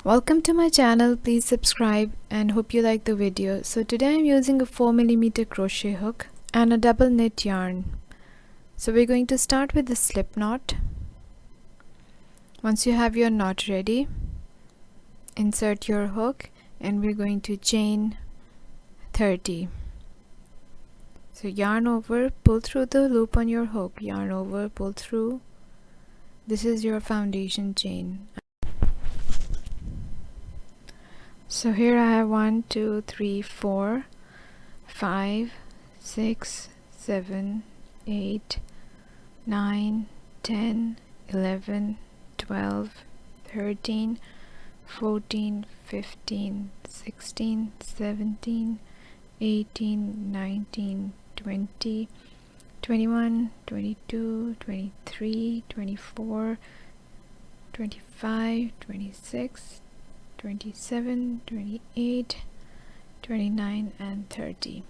Welcome to my channel. Please subscribe and hope you like the video. So today I'm using a 4mm crochet hook and a double knit yarn. So we're going to start with the slip knot. Once you have your knot ready, insert your hook and we're going to chain 30. So yarn over, pull through the loop on your hook, yarn over, pull through. This is your foundation chain. So here I have 1 2 3 4 5 6 7 8 9 10 11 12 13 14 15 16 17 18 19 20 21 22 23 24 25 26 27 28 29 and 30.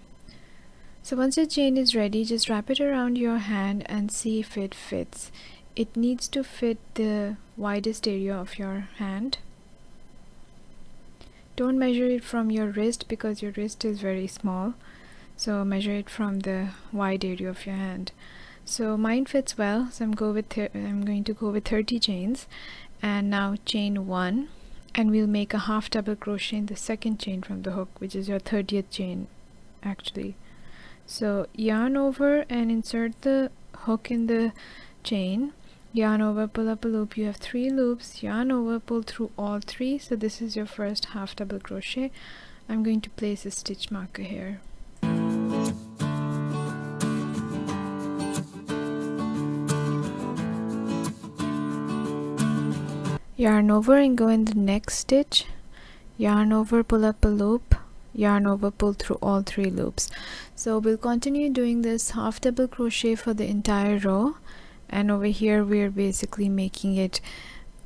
So once your chain is ready, just wrap it around your hand and see if it fits. It needs to fit the widest area of your hand. Don't measure it from your wrist because your wrist is very small, so measure it from the wide area of your hand. So mine fits well, so I'm going to go with 30 chains. And now chain 1, and we'll make a half double crochet in the second chain from the hook, which is your 30th chain actually. So yarn over and insert the hook in the chain, yarn over, pull up a loop. You have 3 loops, yarn over, pull through all 3. So this is your first half double crochet. I'm going to place a stitch marker here. Yarn over and go in the next stitch, yarn over, pull up a loop, yarn over, pull through all 3 loops. So we'll continue doing this half double crochet for the entire row, and over here we're basically making it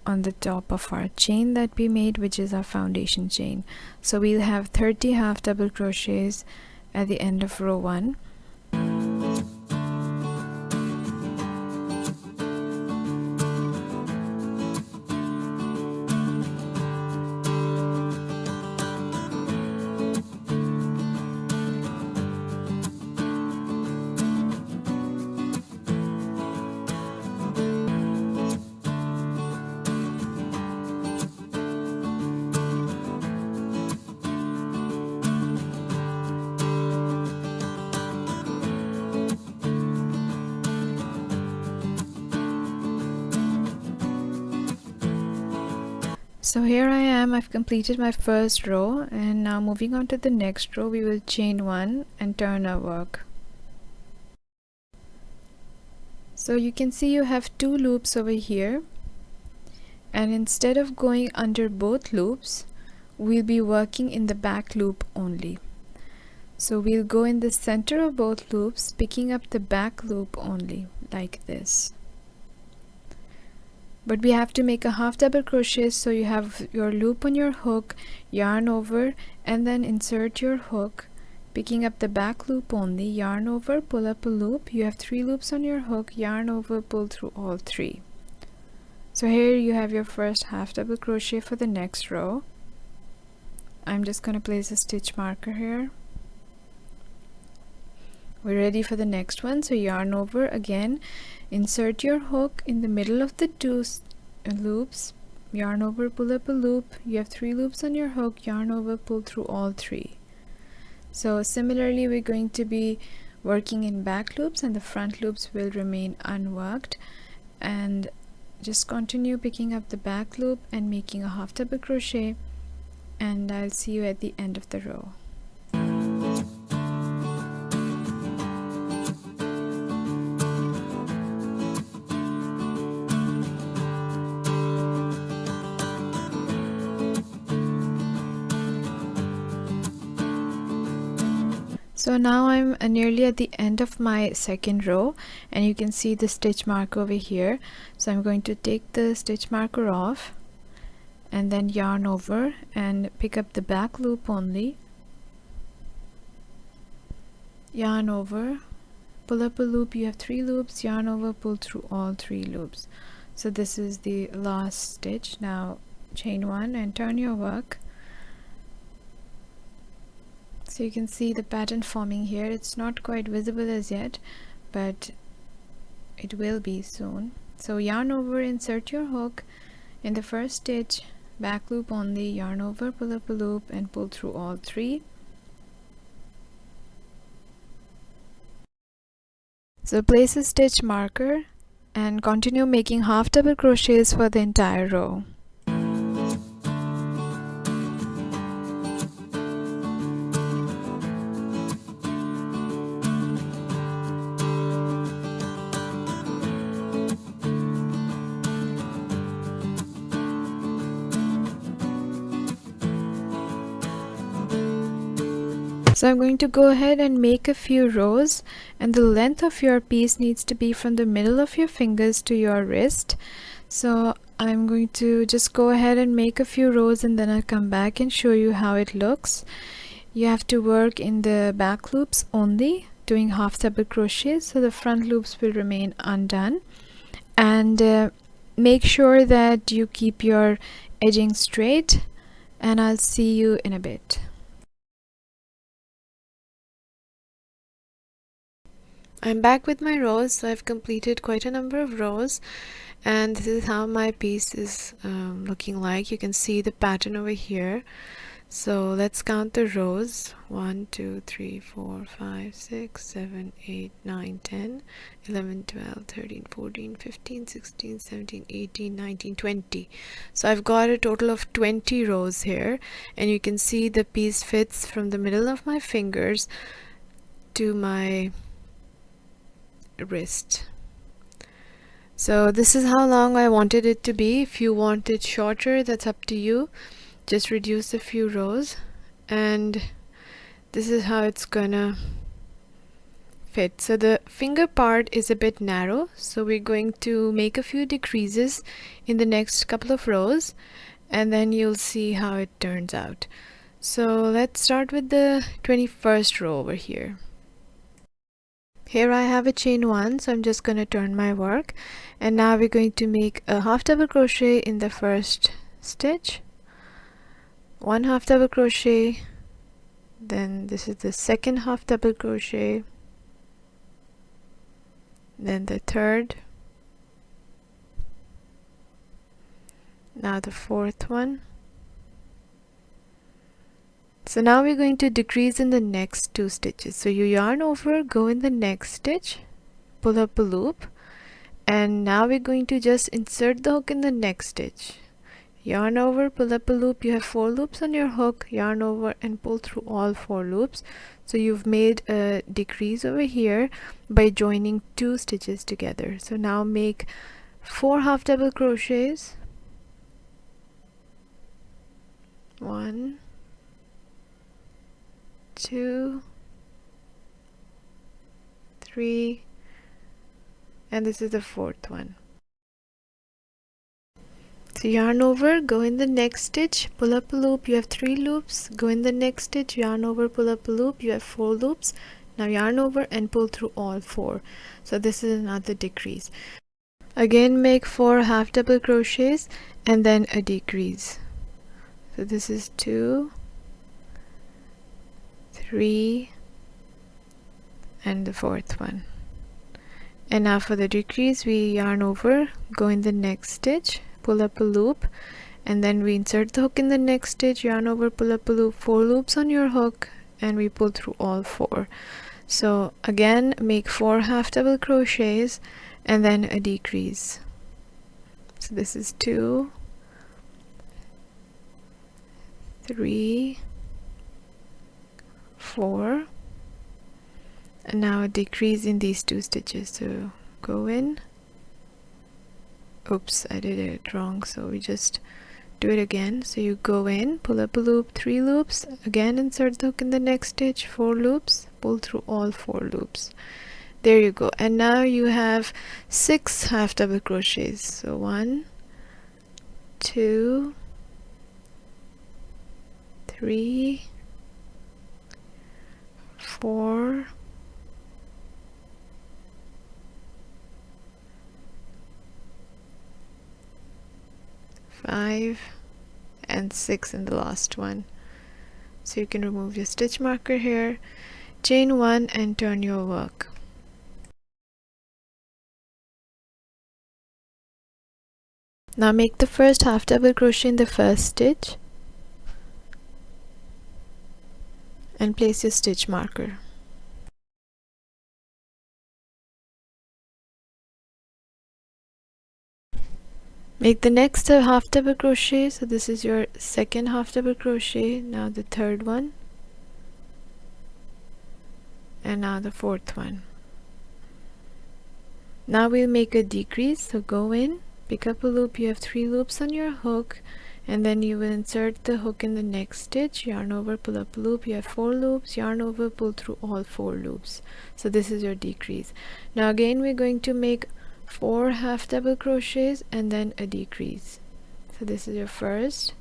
on the top of our chain that we made, which is our foundation chain. So we'll have 30 half double crochets at the end of row 1. So here I am, I've completed my first row, and now moving on to the next row, we will chain 1 and turn our work. So you can see you have 2 loops over here, and instead of going under both loops, we'll be working in the back loop only. So we'll go in the center of both loops, picking up the back loop only, like this. But we have to make a half double crochet, so you have your loop on your hook, yarn over, and then insert your hook, picking up the back loop only, yarn over, pull up a loop. You have 3 loops on your hook, yarn over, pull through all 3. So here you have your first half double crochet for the next row. I'm just going to place a stitch marker here. We're ready for the next one, so yarn over again, insert your hook in the middle of the 2 loops, yarn over, pull up a loop. You have 3 loops on your hook, yarn over, pull through all 3. So similarly we're going to be working in back loops, and the front loops will remain unworked, and just continue picking up the back loop and making a half double crochet, and I'll see you at the end of the row. So now I'm nearly at the end of my second row, and you can see the stitch marker over here. So I'm going to take the stitch marker off and then yarn over and pick up the back loop only, yarn over, pull up a loop. You have 3 loops, yarn over, pull through all 3 loops. So this is the last stitch. Now chain 1 and turn your work. So you can see the pattern forming here. It's not quite visible as yet, but it will be soon. So yarn over, insert your hook in the first stitch, back loop only, yarn over, pull up a loop and pull through all 3. So place a stitch marker and continue making half double crochets for the entire row. So I'm going to go ahead and make a few rows, and the length of your piece needs to be from the middle of your fingers to your wrist. So I'm going to just go ahead and make a few rows, and then I'll come back and show you how it looks. You have to work in the back loops only, doing half double crochets, so the front loops will remain undone. And make sure that you keep your edging straight, and I'll see you in a bit. I'm back with my rows, so I've completed quite a number of rows, and this is how my piece is looking like. You can see the pattern over here. So let's count the rows. 1 2 3 4 5 6 7 8 9 10 11 12 13 14 15 16 17 18 19 20. So I've got a total of 20 rows here, and you can see the piece fits from the middle of my fingers to my wrist. So this is how long I wanted it to be. If you want it shorter, that's up to you. Just reduce a few rows, and this is how it's gonna fit. So the finger part is a bit narrow, so we're going to make a few decreases in the next couple of rows, and then you'll see how it turns out. So let's start with the 21st row over here. Here I have a chain 1, so I'm just going to turn my work, and now we're going to make a half double crochet in the first stitch, 1 half double crochet, then this is the second half double crochet, then the third, now the fourth one. So now we're going to decrease in the next 2 stitches. So you yarn over, go in the next stitch, pull up a loop, and now we're going to just insert the hook in the next stitch. Yarn over, pull up a loop. You have 4 loops on your hook, yarn over and pull through all 4 loops. So you've made a decrease over here by joining 2 stitches together. So now make 4 half double crochets, 1 2 3, and this is the 4th one. So yarn over, go in the next stitch, pull up a loop. You have 3 loops, go in the next stitch, yarn over, pull up a loop. You have 4 loops. Now yarn over and pull through all 4. So this is another decrease. Again make 4 half double crochets and then a decrease. So this is 2 3 and the 4th one. And now for the decrease, we yarn over, go in the next stitch, pull up a loop, and then we insert the hook in the next stitch, yarn over, pull up a loop, 4 loops on your hook, and we pull through all 4. So again make 4 half double crochets and then a decrease. So this is 2 3 4, and now a decrease in these 2 stitches. So go in, oops, I did it wrong, so we just do it again. So you go in, pull up a loop, 3 loops, again insert the hook in the next stitch, 4 loops, pull through all 4 loops. There you go. And now you have 6 half double crochets. So 1 2 3 4 5 and 6 in the last one. So you can remove your stitch marker here, chain 1 and turn your work. Now make the first half double crochet in the first stitch and place your stitch marker. Make the next half double crochet, so this is your second half double crochet, now the third one, and now the fourth one. Now we'll make a decrease, so go in, pick up a loop, you have 3 loops on your hook, and then you will insert the hook in the next stitch, yarn over, pull up a loop, you have 4 loops, yarn over, pull through all 4 loops. So this is your decrease. Now again we're going to make 4 half double crochets and then a decrease. So this is your first,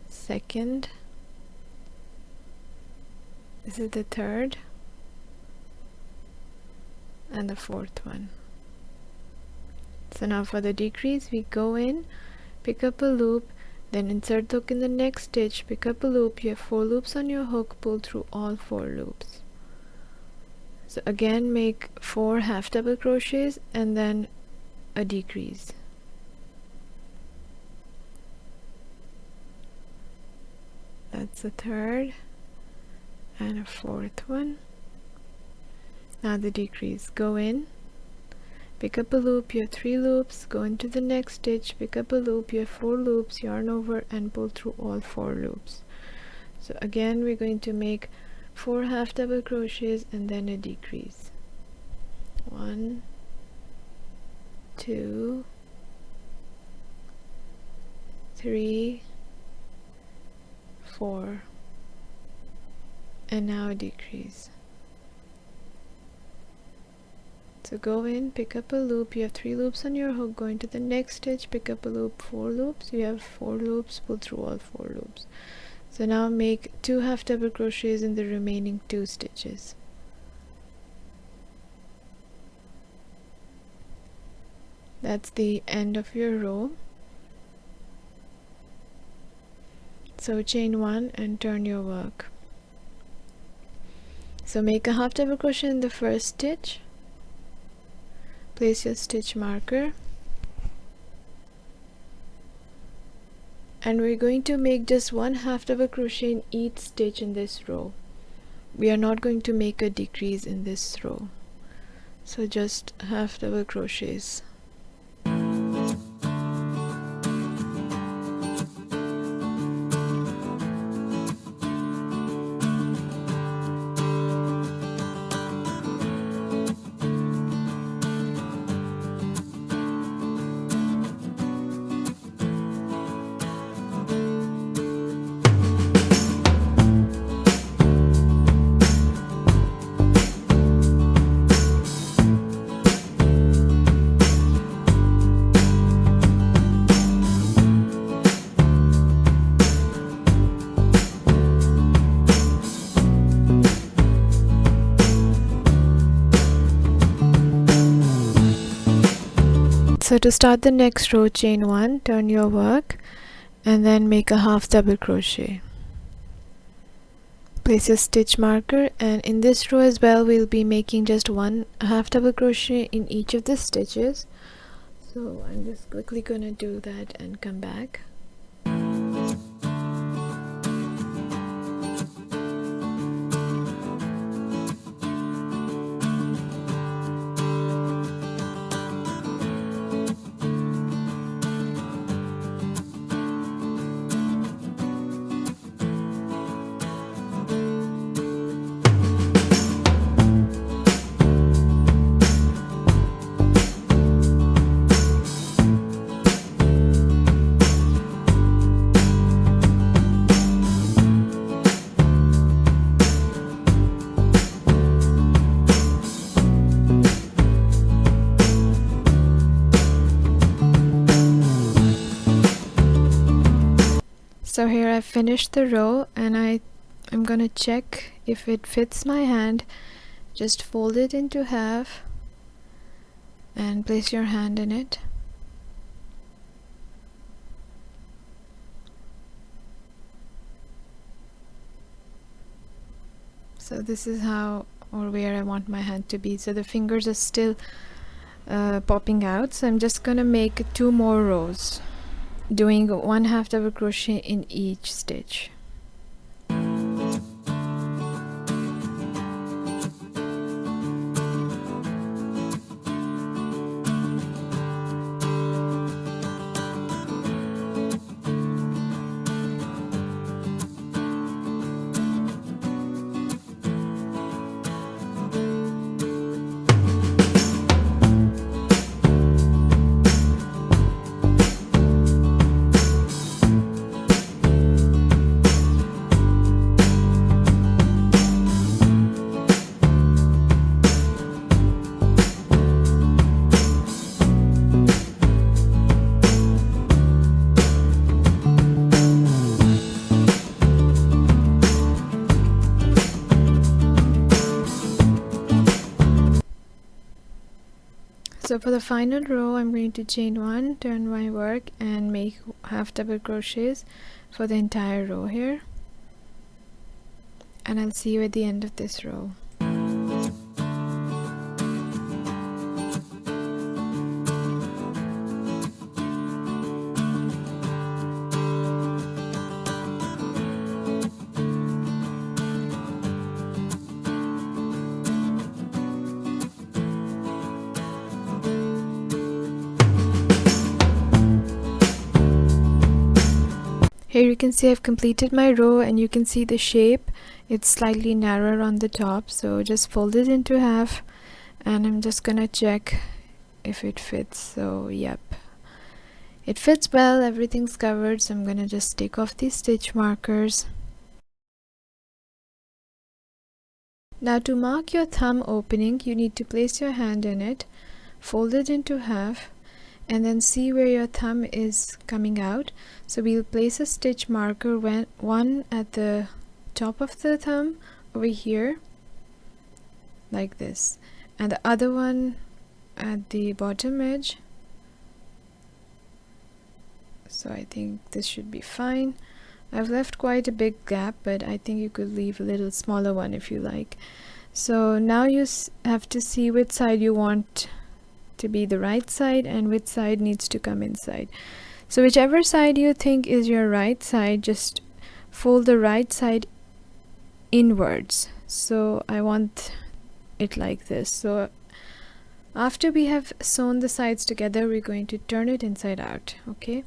second, this is the third, and the fourth one. So now for the decrease, we go in, pick up a loop, then insert the hook in the next stitch, pick up a loop, you have 4 loops on your hook, pull through all 4 loops. So again make 4 half double crochets and then a decrease. That's the third and a fourth one. Now the decrease, go in, pick up a loop, you have 3 loops, go into the next stitch, pick up a loop, you have 4 loops, yarn over and pull through all 4 loops. So again we're going to make 4 half double crochets and then a decrease. 1, 2, 3, 4, and now a decrease. So go in, pick up a loop, you have 3 loops on your hook, go into the next stitch, pick up a loop, 4 loops, you have 4 loops, pull through all 4 loops. So now make 2 half double crochets in the remaining 2 stitches. That's the end of your row. So chain 1 and turn your work. So make a half double crochet in the first stitch, place your stitch marker, and we're going to make just 1 half double crochet in each stitch in this row. We are not going to make a decrease in this row, so just half double crochets. So to start the next row, chain 1, turn your work, and then make a half double crochet. Place your stitch marker, and in this row as well we'll be making just 1 half double crochet in each of the stitches. So I'm just quickly gonna do that and come back. So here I've finished the row, and I'm gonna check if it fits my hand. Just fold it into half and place your hand in it. So this is how or where I want my hand to be. So the fingers are still popping out, so I'm just gonna make 2 more rows, doing 1/2 double crochet in each stitch. So for the final row, I'm going to chain 1, turn my work, and make 1/2 double crochets for the entire row here, and I'll see you at the end of this row. Here you can see I've completed my row, and you can see the shape. It's slightly narrower on the top, so just fold it into half, and I'm just gonna check if it fits. So yep, it fits well, everything's covered. So I'm gonna just take off these stitch markers. Now to mark your thumb opening, you need to place your hand in it, fold it into half, and then see where your thumb is coming out. So we'll place a stitch marker, one at the top of the thumb over here like this, and the other one at the bottom edge. So I think this should be fine. I've left quite a big gap, but I think you could leave a little smaller one if you like. So now you have to see which side you want to be the right side and which side needs to come inside. So whichever side you think is your right side, just fold the right side inwards. So I want it like this. So after we have sewn the sides together, we're going to turn it inside out. Okay,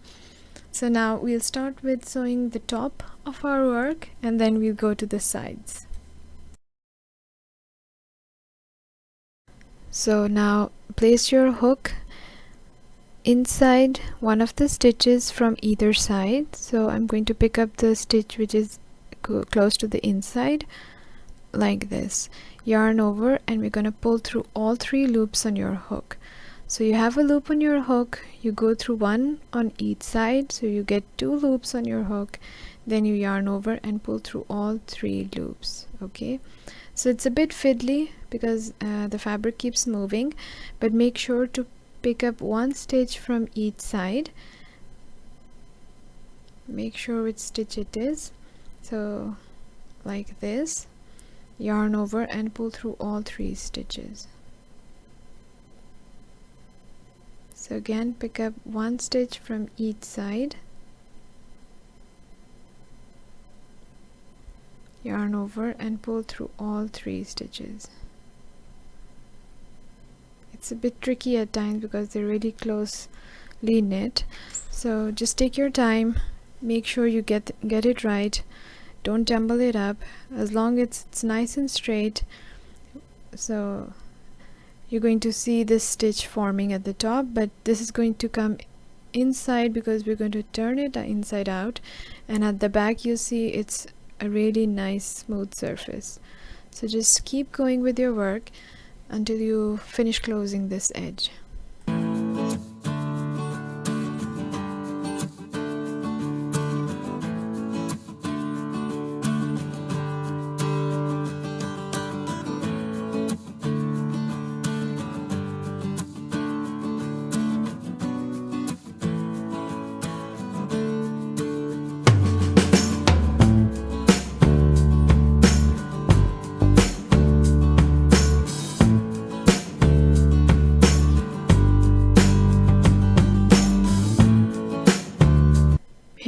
so now we'll start with sewing the top of our work, and then we'll go to the sides. So now place your hook inside one of the stitches from either side. So I'm going to pick up the stitch which is close to the inside like this, yarn over, and we're going to pull through all 3 loops on your hook. So you have a loop on your hook, you go through one on each side, so you get 2 loops on your hook, then you yarn over and pull through all 3 loops. Okay, so it's a bit fiddly because the fabric keeps moving, but make sure to pick up 1 stitch from each side. Make sure which stitch it is. So like this, yarn over and pull through all 3 stitches. So again, pick up 1 stitch from each side, yarn over and pull through all 3 stitches. It's a bit tricky at times because they're really closely knit, so just take your time, make sure you get it right, don't jumble it up, as long as it's nice and straight. So you're going to see this stitch forming at the top, but this is going to come inside because we're going to turn it inside out, and at the back you see it's a really nice smooth surface. So just keep going with your work until you finish closing this edge.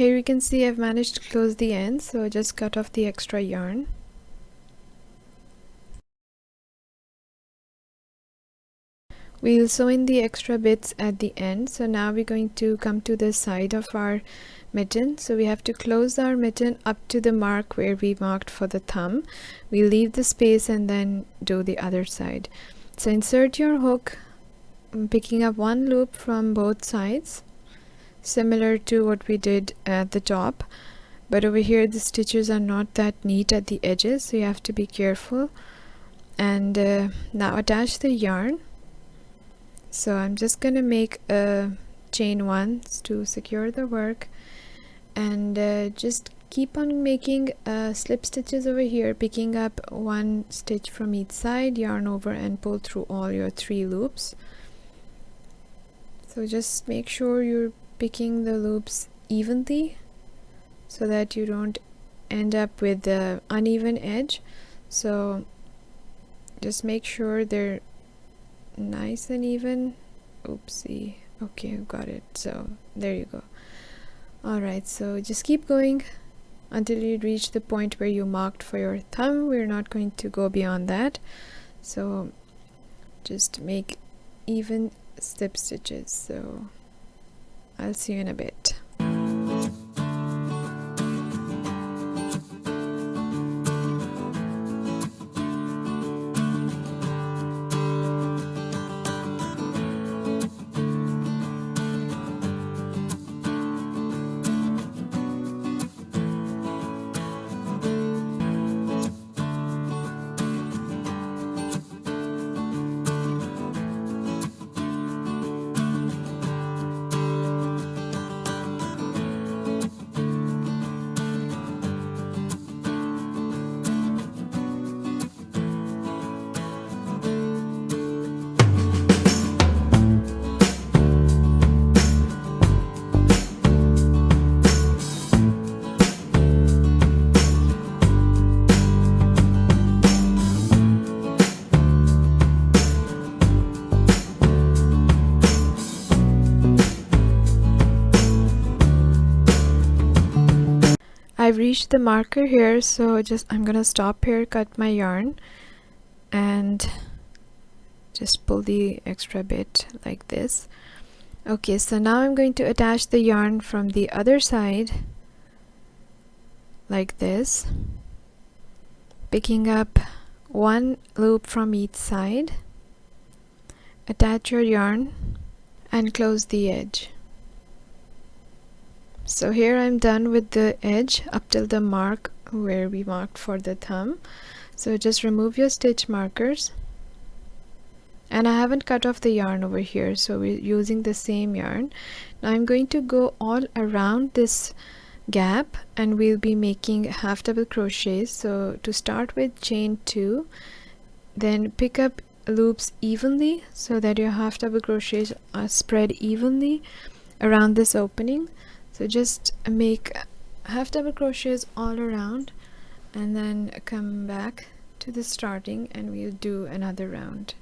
here you can see I've managed to close the end, so just cut off the extra yarn. We'll sew in the extra bits at the end. So now we're going to come to the side of our mitten. So we have to close our mitten up to the mark where we marked for the thumb. We leave the space and then do the other side. So insert your hook, picking up one loop from both sides, similar to what we did at the top, but over here the stitches are not that neat at the edges, so you have to be careful. And now attach the yarn. So I'm just gonna make a chain once to secure the work, and just keep on making slip stitches over here, picking up one stitch from each side, yarn over and pull through all your 3 loops. So just make sure you're picking the loops evenly so that you don't end up with the uneven edge. So just make sure they're nice and even. Oopsie. Okay, got it. So there you go. Alright, so just keep going until you reach the point where you marked for your thumb. We're not going to go beyond that, so just make even slip stitches. So I'll see you in a bit. I've reached the marker here, so I'm gonna stop here, cut my yarn, and just pull the extra bit like this. Okay, so now I'm going to attach the yarn from the other side like this, picking up one loop from each side. Attach your yarn and close the edge. So here I'm done with the edge up till the mark where we marked for the thumb. So just remove your stitch markers, and I haven't cut off the yarn over here, so we're using the same yarn. Now I'm going to go all around this gap and we'll be making half double crochets. So to start with, chain 2, then pick up loops evenly so that your half double crochets are spread evenly around this opening. So just make half double crochets all around and then come back to the starting and we'll do another round.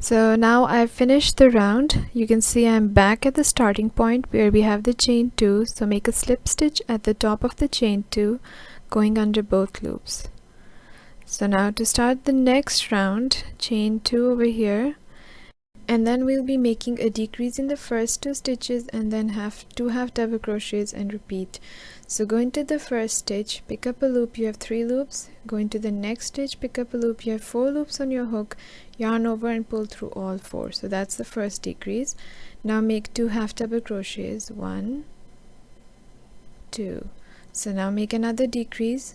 So now I've finished the round. You can see I'm back at the starting point where we have the chain 2. So make a slip stitch at the top of the chain 2, going under both loops. So now to start the next round, chain 2 over here, and then we'll be making a decrease in the first 2 stitches and then two half double crochets and repeat. So go into the first stitch, pick up a loop, you have 3 loops. Go into the next stitch, pick up a loop, you have 4 loops on your hook, yarn over and pull through all 4. So that's the first decrease. Now make 2 half double crochets, 1, 2. So now make another decrease,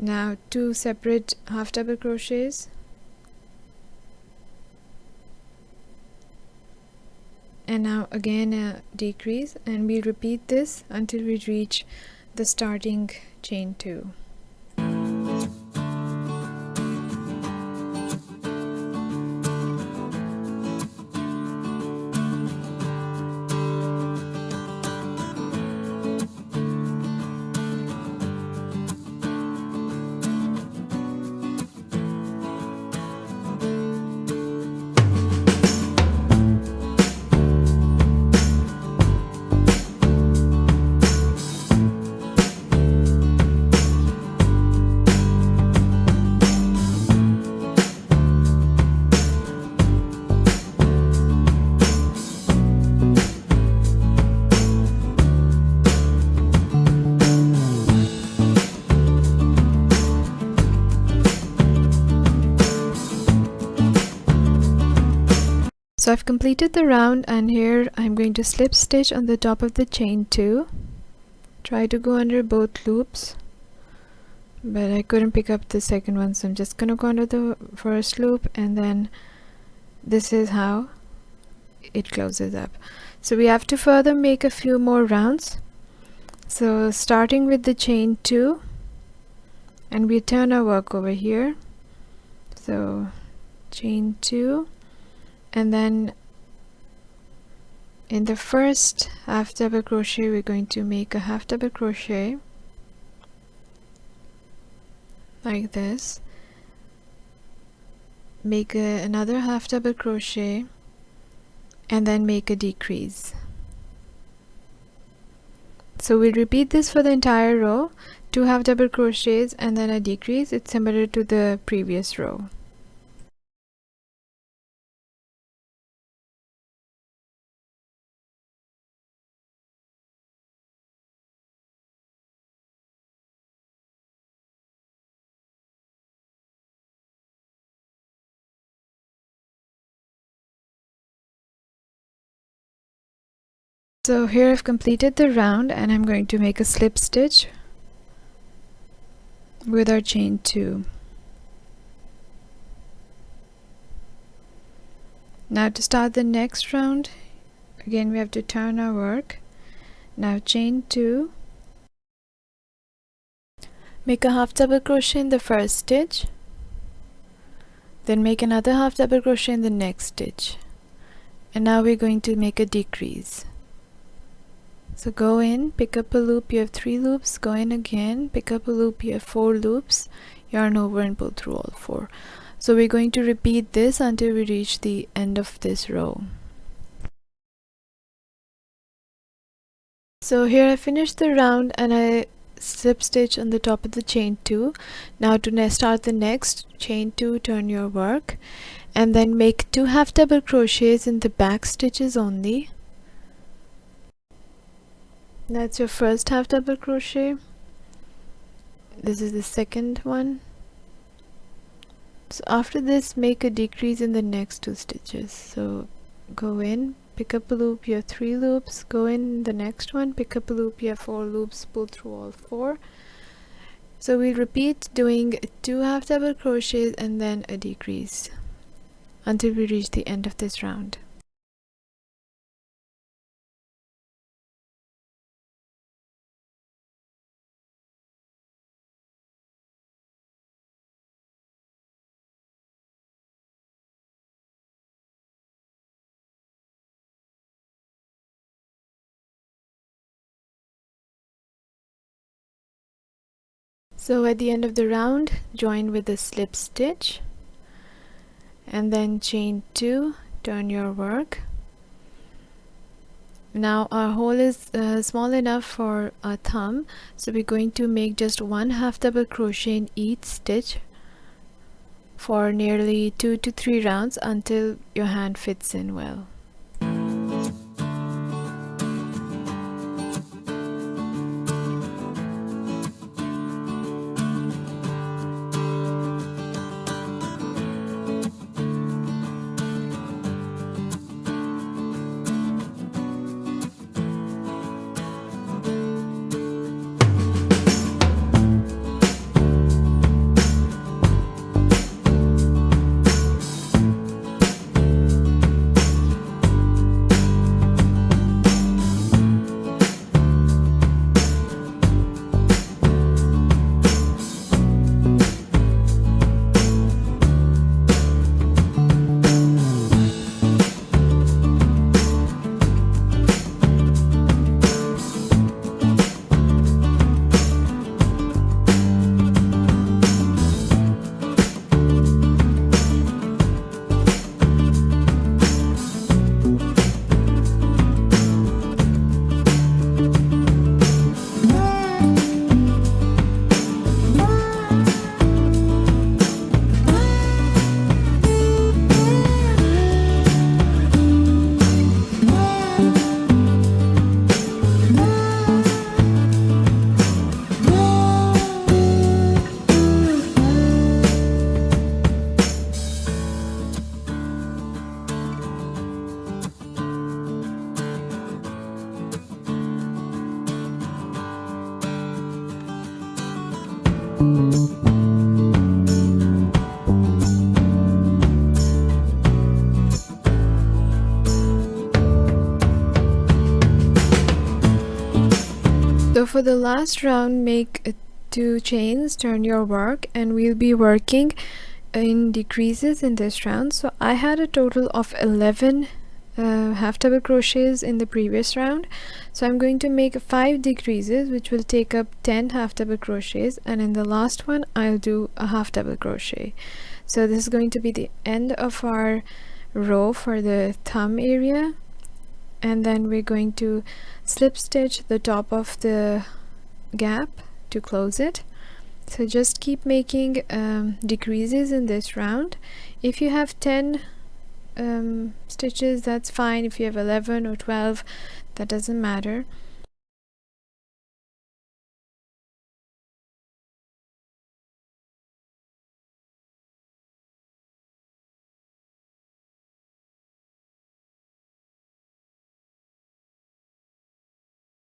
Now 2 separate half double crochets, and now again a decrease, and we'll repeat this until we reach the starting chain 2. So I've completed the round, and here I'm going to slip stitch on the top of the chain 2. Try to go under both loops, but I couldn't pick up the second one, so I'm just gonna go under the first loop, and then this is how it closes up. So we have to further make a few more rounds. So starting with the chain 2, and we turn our work over here. So chain 2, and then in the first half double crochet we're going to make a half double crochet like this, make another half double crochet, and then make a decrease. So we'll repeat this for the entire row, 2 half double crochets and then a decrease. It's similar to the previous row. So here I've completed the round, and I'm going to make a slip stitch with our chain 2. Now to start the next round, again we have to turn our work. Now chain 2, make a half double crochet in the first stitch, then make another half double crochet in the next stitch, and now we're going to make a decrease. So go in, pick up a loop, you have 3 loops, go in again, pick up a loop, you have 4 loops, yarn over and pull through all 4. So we're going to repeat this until we reach the end of this row. So here I finished the round, and I slip stitch on the top of the chain 2. Now to start the next, chain 2, turn your work, and then make 2 half double crochets in the back stitches only. That's your first half double crochet. This is the second one. So after this, make a decrease in the next 2 stitches. So go in, pick up a loop, you have 3 loops, go in the next one, pick up a loop, you have 4 loops, pull through all 4. So we'll repeat doing 2 half double crochets and then a decrease until we reach the end of this round. So at the end of the round, join with a slip stitch and then chain 2, turn your work. Now our hole is small enough for a thumb, so we're going to make just 1 half double crochet in each stitch for nearly 2 to 3 rounds until your hand fits in well. So for the last round, make 2 chains, turn your work, and we'll be working in decreases in this round. So I had a total of 11 half double crochets in the previous round, so I'm going to make 5 decreases, which will take up 10 half double crochets, and in the last one I'll do a half double crochet. So this is going to be the end of our row for the thumb area, and then we're going to slip stitch the top of the gap to close it. So just keep making decreases in this round. If you have 10 stitches, that's fine. If you have 11 or 12, that doesn't matter.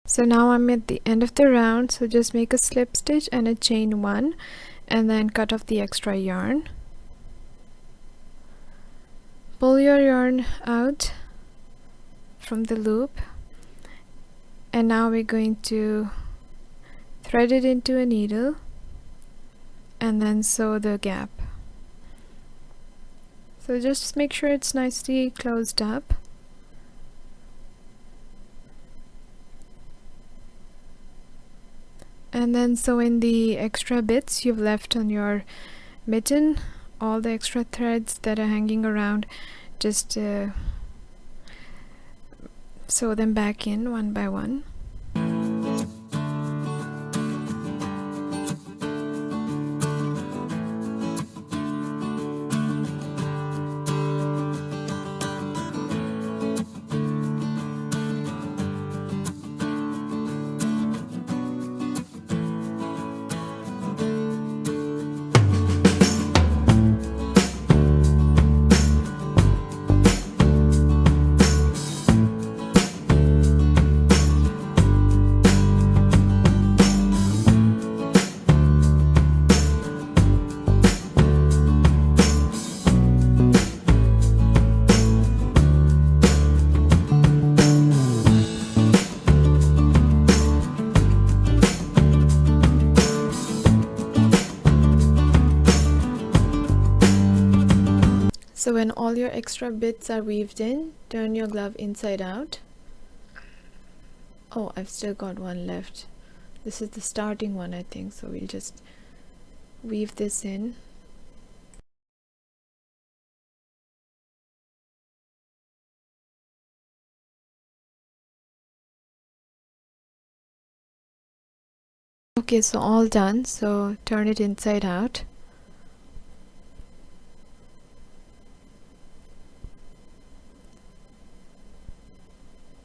So now I'm at the end of the round, so just make a slip stitch and a chain 1, and then cut off the extra yarn. Pull your yarn out from the loop, and now we're going to thread it into a needle and then sew the gap. So just make sure it's nicely closed up. And then sew in the extra bits you've left on your mitten, all the extra threads that are hanging around, just sew them back in one by one. So when all your extra bits are weaved in, turn your glove inside out. Oh, I've still got one left. This is the starting one, I think, so we'll just weave this in. Okay, so all done, so turn it inside out.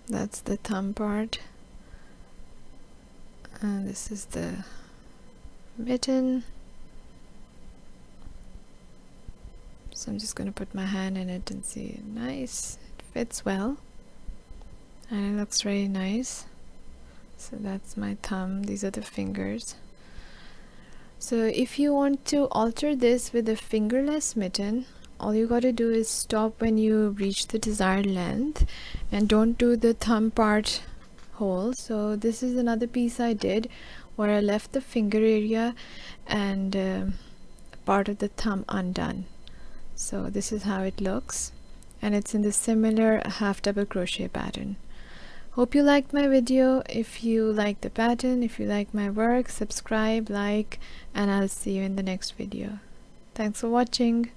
That's the thumb part, and this is the mitten. So I'm just going to put my hand in it and see. Nice, it fits well and it looks really nice. So that's my thumb, these are the fingers. So if you want to alter this with a fingerless mitten, all you got to do is stop when you reach the desired length and don't do the thumb part whole. So this is another piece I did where I left the finger area and part of the thumb undone. So this is how it looks, and it's in the similar half double crochet pattern. Hope you liked my video. If you like the pattern, if you like my work, subscribe, like, and I'll see you in the next video. Thanks for watching.